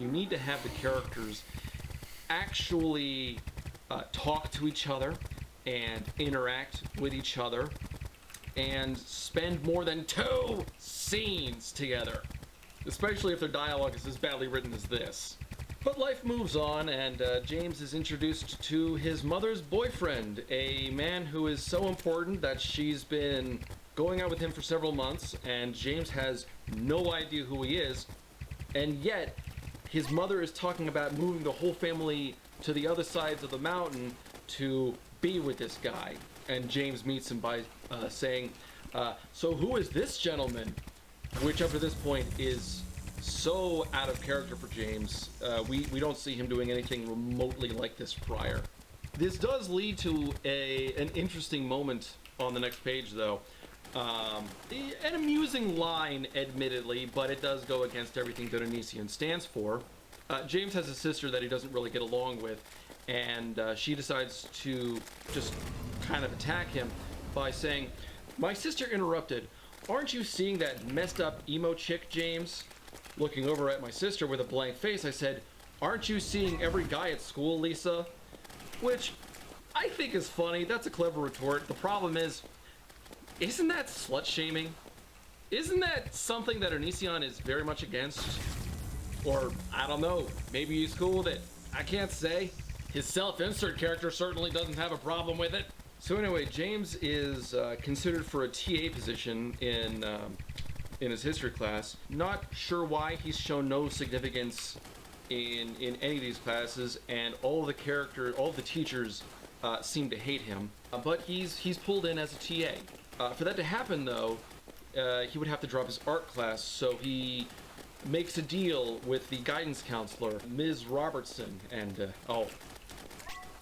you need to have the characters actually talk to each other and interact with each other and spend more than 2 scenes together, especially if their dialogue is as badly written as this. But life moves on, and James is introduced to his mother's boyfriend, a man who is so important that she's been going out with him for several months, and James has no idea who he is, and yet his mother is talking about moving the whole family to the other sides of the mountain to be with this guy. And James meets him by saying, so who is this gentleman? Which up to this point is so out of character for James. We don't see him doing anything remotely like this prior. This does lead to an interesting moment on the next page, though. An amusing line, admittedly, but it does go against everything that Onision stands for. James has a sister that he doesn't really get along with, and she decides to just kind of attack him by saying, "My sister interrupted. Aren't you seeing that messed up emo chick, James?" Looking over at my sister with a blank face, I said, "Aren't you seeing every guy at school, Lisa?" Which I think is funny. That's a clever retort. The problem is, isn't that slut-shaming? Isn't that something that Onision is very much against? Or, I don't know, maybe he's cool with it. I can't say. His self-insert character certainly doesn't have a problem with it. So anyway, James is considered for a TA position in his history class. Not sure why. He's shown no significance in any of these classes, and all the teachers seem to hate him. But he's pulled in as a TA. For that to happen, though, he would have to drop his art class, so he makes a deal with the guidance counselor, Ms. Robertson, and I'll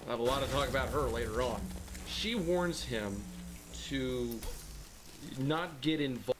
have a lot to talk about her later on. She warns him to not get involved